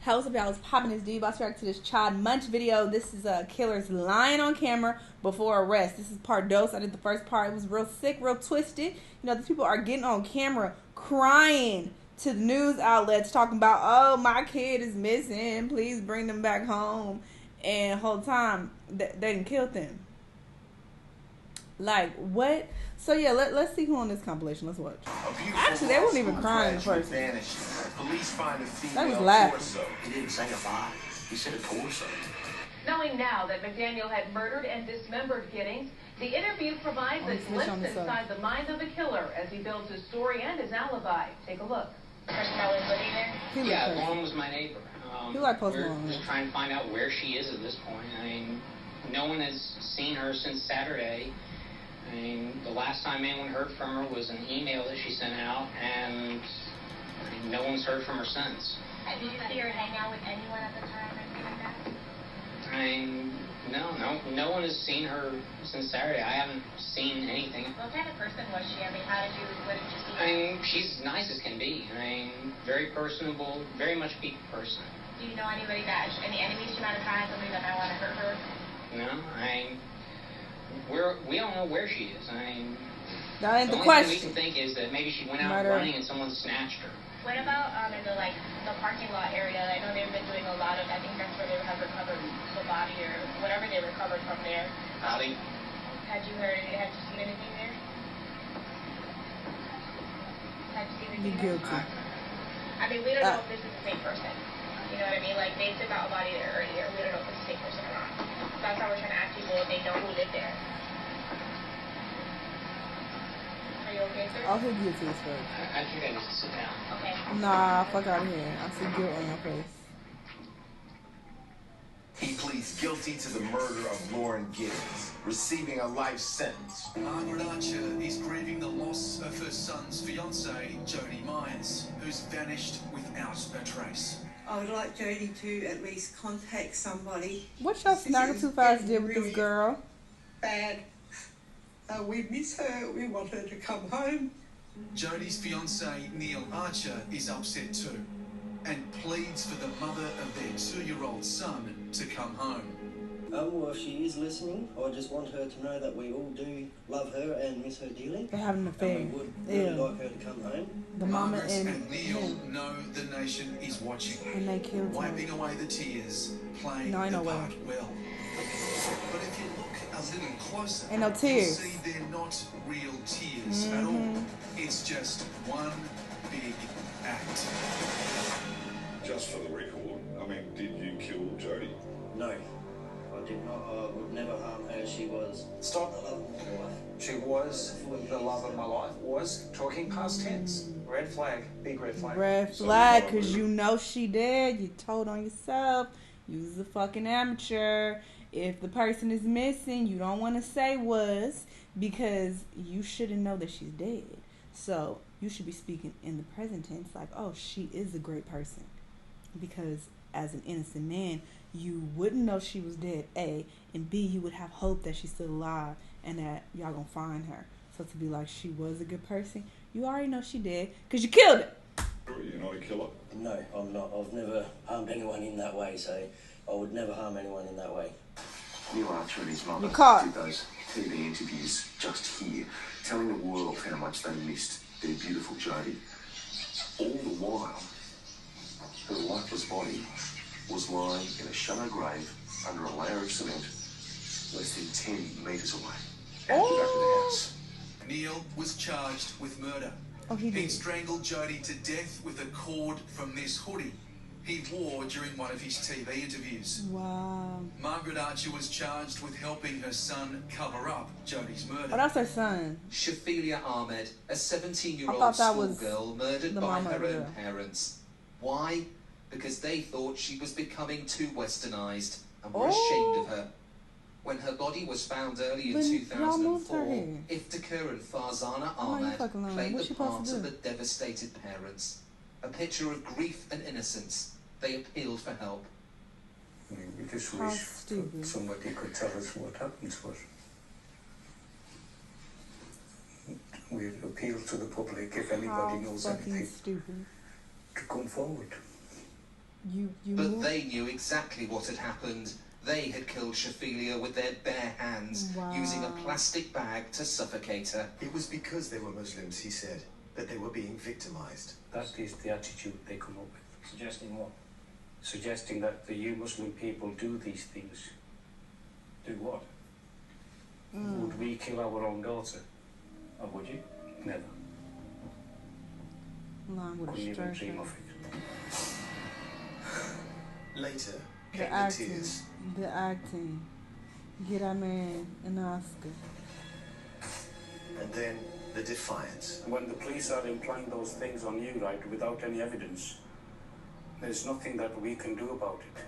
Hey, what's up, y'all? It's popping this dude. About to react to this child munch video. This is killers lying on camera before arrest. This is part dos. I did the first part. It was real sick, real twisted. You know, these people are getting on camera crying to the news outlets talking about, oh, my kid is missing. Please bring them back home. And the whole time, they didn't kill them. Like, what? So, yeah, let's see who on this compilation. Let's watch. Actually, they weren't even crying in first. Police find a female They was laughing. torso. He didn't say a body. He said a torso. Knowing now that McDaniel had murdered and dismembered Giddings, the interview provides a glimpse inside the mind of the killer as he builds his story and his alibi. Take a look. Person that was living there? Yeah, Lauren was my neighbor. We're just trying to find out where she is at this point. I mean, no one has seen her since Saturday. I mean, the last time anyone heard from her was an email that she sent out, and no one's heard from her since. Did you see her hang out with anyone at the time or anything like that? I mean, no one has seen her since Saturday. I haven't seen anything. What kind of person was she? I mean, what did you see her? I mean, she's nice as can be. I mean, very personable, very much a people person. Do you know anybody any enemies she might have had, somebody that might want to hurt her? No, we don't know where she is. I mean, that ain't the the only question. thing we can think is that maybe she went out running and someone snatched her. What about in the parking lot area? I know they've been doing a lot of. I think that's where they have recovered the body or whatever they recovered from there. Body. Had you seen anything there? Had you seen anything there? Guilty. I mean, we don't know if this is the same person. You know what I mean? Like, they took out a body there earlier. We don't know if it's the same person or not. That's why we're trying to ask people if they know who lived there. Are you okay, sir? I'll hit you to his face. I think I need to sit down. Okay. Nah, fuck out of here. I see guilt on your face. He pleads guilty to the murder of Lauren Giddings, receiving a life sentence. Margaret Archer is grieving the loss of her son's fiancée, Jody Myers, who's vanished without a trace. I would like Jody to at least contact somebody. What y'all Snaggle Too Fast did with this girl? Bad. We miss her. We want her to come home. Jody's fiancé, Neil Archer, is upset too and pleads for the mother of their 2-year-old son to come home. Well, if she is listening, I just want her to know that we all do love her and miss her dearly. They're having an affair. And we would really like her to come home. The mama Margaret and Neil know the nation is watching. And they killed her. Wiping away the tears, playing No, I know the well. part well. But if you look a little closer, Ain't no tears. you'll see they're not real tears at all. It's just one big act. Just for the record, I mean, did you kill Jody? No, I did not. I would never harm her. She was Stop. the love of my life. She was the love of my life. Was talking past tense. Red flag. Big red flag. Red flag, because you know she did. You told on yourself. You was a fucking amateur. If the person is missing, you don't want to say was, because you shouldn't know that she's dead. So you should be speaking in the present tense like, oh, she is a great person. Because as an innocent man, you wouldn't know she was dead, A, and B, you would have hope that she's still alive and that y'all gonna find her. So to be like, she was a good person, you already know she did, because you killed her. You're not a killer? No, I'm not. I've never harmed anyone in that way, so I would never harm anyone in that way. Neil Archer and his mother You caught. did those TV interviews just here, telling the world how much they missed their beautiful Jody. All the while, her lifeless body was lying in a shallow grave under a layer of cement less than 10 metres away at the back of the house. Neil was charged with murder. Oh, he did. He'd strangled Jody to death with a cord from this hoodie he wore during one of his TV interviews. Wow. Margaret Archer was charged with helping her son cover up Jody's murder. Oh, that's her son. Shafilea Ahmed, a I 17-year-old thought that was schoolgirl murdered the by mama her over own there. parents. Why? Because they thought she was becoming too westernized and were ashamed of her. When her body was found early in But y'all moved her 2004, here. Iftikhar and Farzana Oh, you Ahmed fucking lying. played What's the she supposed to parts of do? the devastated parents. A picture of grief and innocence. They appealed for help. I mean, we just How wish stupid. somebody could tell us what happened to us. We appeal to the public if anybody knows fucking anything stupid. to come forward. But they knew exactly what had happened. They had killed Shafilea with their bare hands, using a plastic bag to suffocate her. It was because they were Muslims, he said, that they were being victimized. That is the attitude they come up with. Suggesting what? Suggesting that the you Muslim people do these things. Do what? Would we kill our own daughter? Or would you? Never. Couldn't even dream of it. Later, The came the acting. tears. The acting. Get our man an Oscar. And then the defiance. When the police are implying those things on you, right, without any evidence, there's nothing that we can do about it.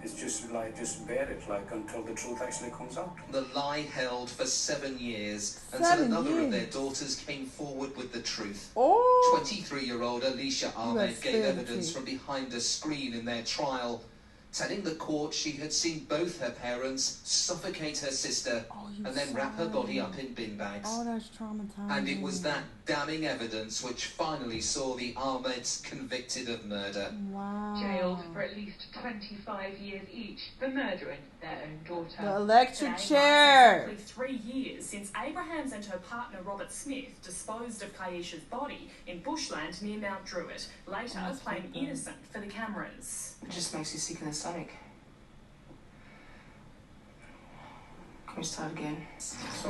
It's just like, just bear it, like, until the truth actually comes out. The lie held for 7 years 7 until another years. of their daughters came forward with the truth. Oh! 23-year-old Kiesha Ahmed gave evidence from behind a screen in their trial, telling the court she had seen both her parents suffocate her sister and then wrap her body up in bin bags. Oh, that's traumatizing. And it was that damning evidence which finally saw the Ahmeds convicted of murder. Wow. Jailed for at least 25 years each for murdering their own daughter. The electric Today chair. marks exactly 3 years since Abrahams and her partner Robert Smith disposed of Kiesha's body in bushland near Mount Druitt, later playing innocent for the cameras. It just makes you sick in the stomach. Can we start again?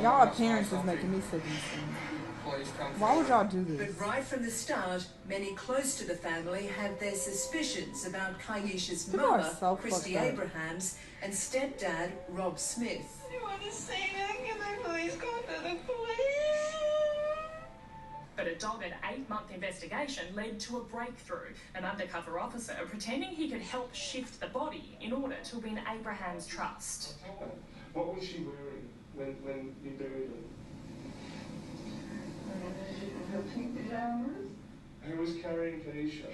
Y'all appearance is making me sick in the stomach. Why would y'all do this? But right from the start, many close to the family had their suspicions about Kiesha's People are mother, so Tracy fucked up. Abrahams, and stepdad, Rob Smith. You want to say that? Can I please go to the police? But a dogged 8-month investigation led to a breakthrough. An undercover officer pretending he could help shift the body in order to win Abraham's trust. What was she wearing when you buried her? Her pink pajamas. Who was carrying Kiesha?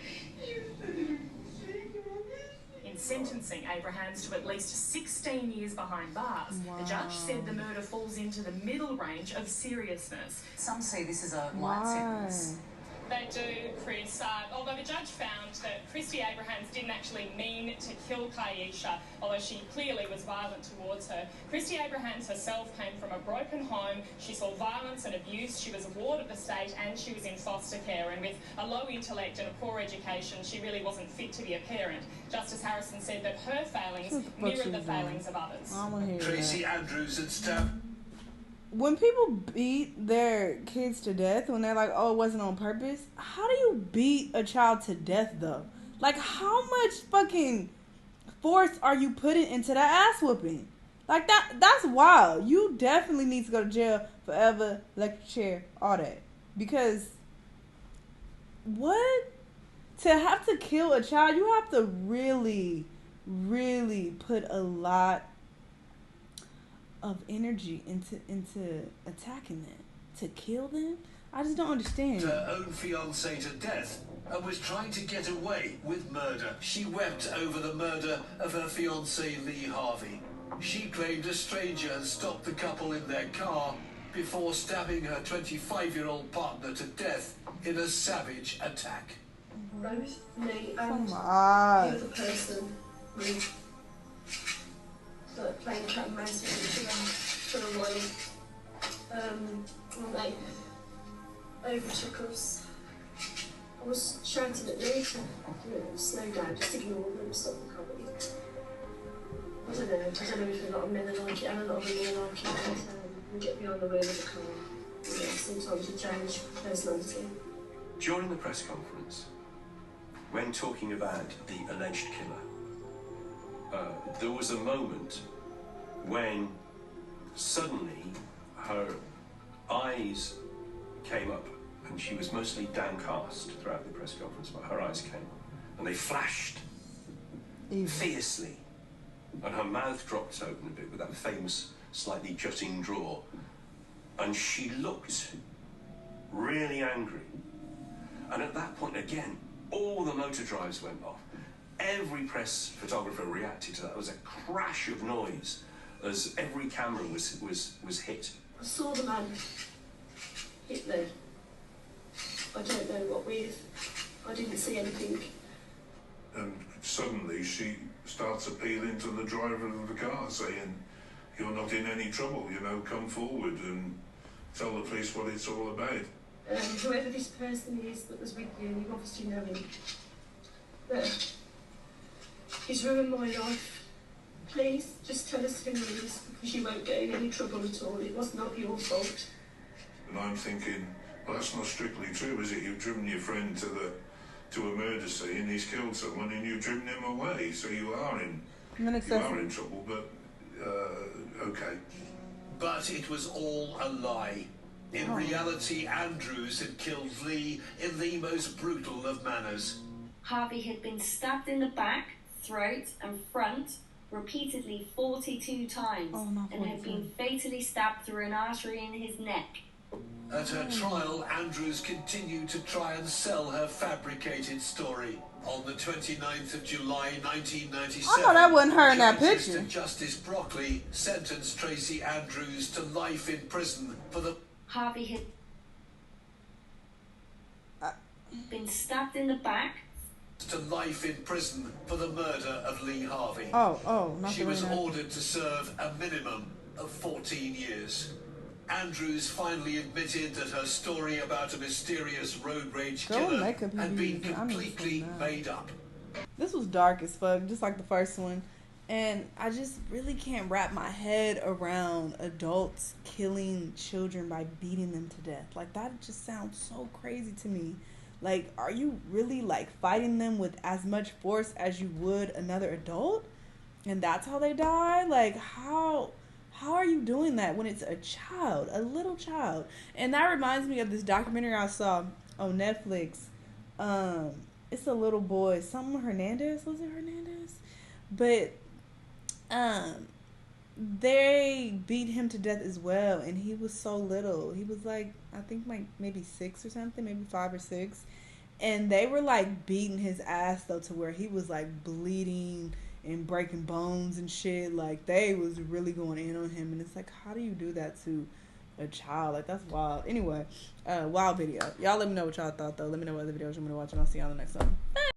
In sentencing Abrahams to at least 16 years behind bars, the judge said the murder falls into the middle range of seriousness. Some say this is a light sentence. They do, Chris. Although the judge found that Tracy Abrahams didn't actually mean to kill Kiesha, although she clearly was violent towards her. Tracy Abrahams herself came from a broken home. She saw violence and abuse. She was a ward of the state and she was in foster care. And with a low intellect and a poor education, she really wasn't fit to be a parent. Justice Harrison said that her failings mirrored the failings of others. Tracy Andrews had stabbed. When people beat their kids to death, when they're like, oh, it wasn't on purpose, how do you beat a child to death, though? Like, how much fucking force are you putting into that ass whooping? Like, that's wild. You definitely need to go to jail forever, electric chair, all that. Because, what? To have to kill a child, you have to really, really put a lot of energy into attacking them. To kill them? I just don't understand. Her own fiancé to death and was trying to get away with murder. She wept over the murder of her fiancé Lee Harvey. She claimed a stranger had stopped the couple in their car before stabbing her 25-year-old partner to death in a savage attack. Both me and the on. other person we started playing cat and mouse with each other for a while. And they overtook us. I was shouting at them to slow down, just ignore them, stop the comedy. I don't know if a lot of men are like it and a lot of women are like it, but we get behind the wheel of the car. Yeah, sometimes we change personality. During the press conference, when talking about the alleged killer, there was a moment when suddenly her eyes came up and she was mostly downcast throughout the press conference, but her eyes came up and they flashed fiercely and her mouth dropped open a bit with that famous slightly jutting draw and she looked really angry. And at that point again, all the motor drives went off. Every press photographer reacted to that. There was a crash of noise as every camera was hit. I saw the man hit there. I don't know what with. I didn't see anything And suddenly she starts appealing to the driver of the car, saying, "You're not in any trouble, you know, come forward and tell the police what it's all about." Whoever this person is that was with you, you obviously know him, but he's ruined my life. Please, just tell us who he is, because you won't get in any trouble at all. It was not your fault. And I'm thinking, well, that's not strictly true, is it? You've driven your friend to a murder scene, he's killed someone, and you've driven him away, so you are in trouble, but, okay. But it was all a lie. In reality, Andrews had killed Lee in the most brutal of manners. Harvey had been stabbed in the back, throat and front repeatedly 42 times and had been fatally stabbed through an artery in his neck. At her trial, Andrews continued to try and sell her fabricated story. On the 29th of July 1997, I know that wasn't her in that picture. Justice Broccoli sentenced Tracy Andrews to life in prison for the... Harvey had been stabbed in the back. To life in prison for the murder of Lee Harvey. She was ordered to serve a minimum of 14 years. Andrews finally admitted that her story about a mysterious road rage killer had been completely made up. This was dark as fuck, just like the first one. And I just really can't wrap my head around adults killing children by beating them to death. Like, that just sounds so crazy to me. Like, are you really, like, fighting them with as much force as you would another adult? And that's how they die? Like, how are you doing that when it's a child, a little child? And that reminds me of this documentary I saw on Netflix. It's a little boy, something Hernandez, was it Hernandez? But they beat him to death as well, and he was so little. He was like, I think like maybe 6 or something, maybe 5 or 6. And they were like beating his ass though, to where he was like bleeding and breaking bones and shit. Like, they was really going in on him, and it's like, how do you do that to a child? Like, that's wild. Anyway, wild video. Y'all let me know what y'all thought though. Let me know what other videos you want me to watch, and I'll see y'all on the next one. Bye.